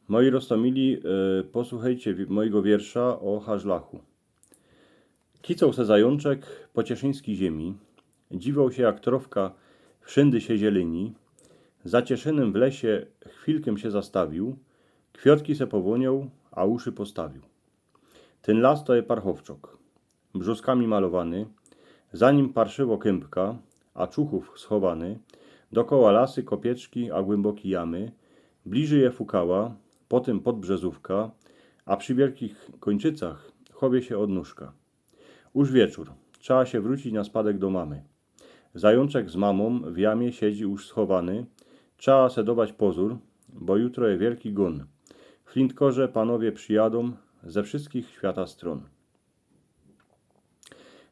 Moi roztomili, posłuchajcie mojego wiersza o Hażlachu. Kicał se zajączek po cieszyńskiej ziemi, dziwał się jak trowka wszędy się zieleni, za Cieszynem w lesie chwilkę się zastawił, kwiotki se powoniał, a uszy postawił. Ten las to je parchowczok, brzoskami malowany, za nim parszywo kępka, a czuchów schowany, dokoła lasy, kopieczki, a głębokie jamy, bliżej je fukała, potem podbrzezówka, a przy wielkich kończycach chowie się odnóżka. Już wieczór, trzeba się wrócić na spadek do mamy. Zajączek z mamą w jamie siedzi już schowany, trzeba sedować pozór, bo jutro je wielki gon. W Flintkorze panowie przyjadą ze wszystkich świata stron.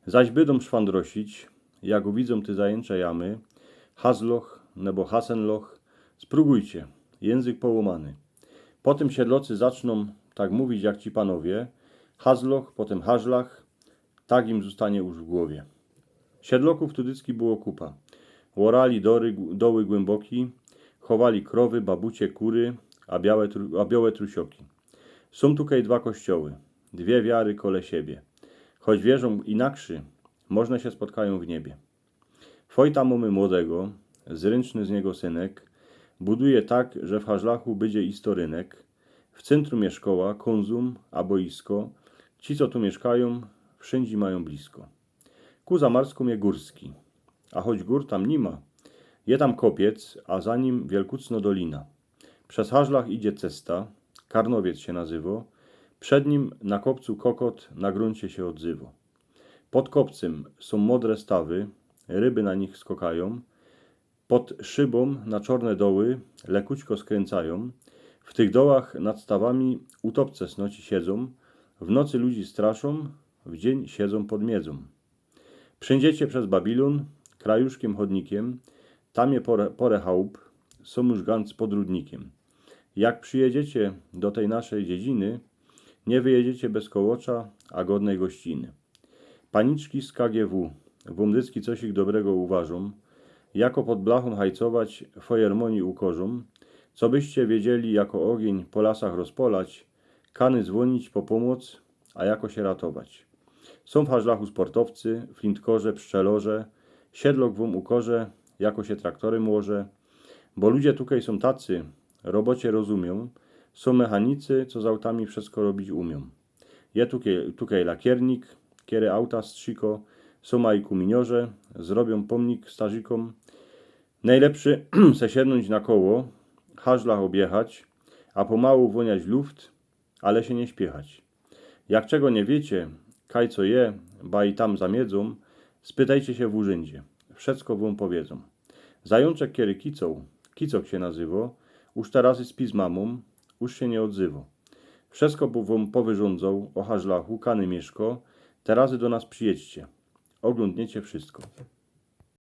Zaś bydą szwandrosić, jak uwidzą ty zajęcze jamy, Hazloch nebo Hasenloch, spróbujcie, język połamany. Potem siedlocy zaczną tak mówić jak ci panowie, Hazloch, potem Hażlach, tak im zostanie już w głowie. Siedloków tudycki było kupa. Łorali doły głęboki, chowali krowy, babucie, kury, a białe trusioki. Są tutaj dwa kościoły, dwie wiary kole siebie. Choć wierzą inakszy, można się spotkają w niebie. Fojta mamy młodego, zręczny z niego synek, buduje tak, że w Hażlachu będzie istorynek. W centrum jest szkoła, konzum, a boisko. Ci, co tu mieszkają, wszędzie mają blisko. Ku zamarskom je górski, a choć gór tam nie ma, je tam kopiec, a za nim wielkucno dolina. Przez Hażlach idzie cesta, Karnowiec się nazywa, przed nim na kopcu kokot na gruncie się odzywa. Pod kopcem są modre stawy, ryby na nich skokają, pod szybą na czorne doły lekućko skręcają, w tych dołach nad stawami utopce snoci siedzą, w nocy ludzi straszą, w dzień siedzą pod miedzą. Przędziecie przez Babilon, krajuszkiem chodnikiem, tam je porę chałup, są już ganz pod rudnikiem. Jak przyjedziecie do tej naszej dziedziny, nie wyjedziecie bez kołocza, a godnej gościny. Paniczki z KGW, wumdycki coś ich dobrego uważą, jako pod blachą hajcować, fojermoni ukorzą, co byście wiedzieli jako ogień po lasach rozpolać, kany dzwonić po pomoc, a jako się ratować. Są w Hażlachu sportowcy, Flintkorze, pszczelorze, siedlok wum ukorze, jako się traktorem łoże, bo ludzie tutaj są tacy, robocie rozumią, są mechanicy, co z autami wszystko robić umią. Je tutaj lakiernik, kiery auta strzyko, są majku miniorze, zrobią pomnik starzykom. Najlepszy se siednąć na koło, Hażlach objechać, a pomału woniać luft, ale się nie śpiechać. Jak czego nie wiecie, kaj co je, ba i tam zamiedzą, spytajcie się w urzędzie, wszystko wam powiedzą. Zajączek kiery kicok się nazywa, już teraz z mamą, już się nie odzywa. Wszystko wam powyrządzą o Hażlachu, kany mieszko, terazy do nas przyjedźcie, oglądniecie wszystko.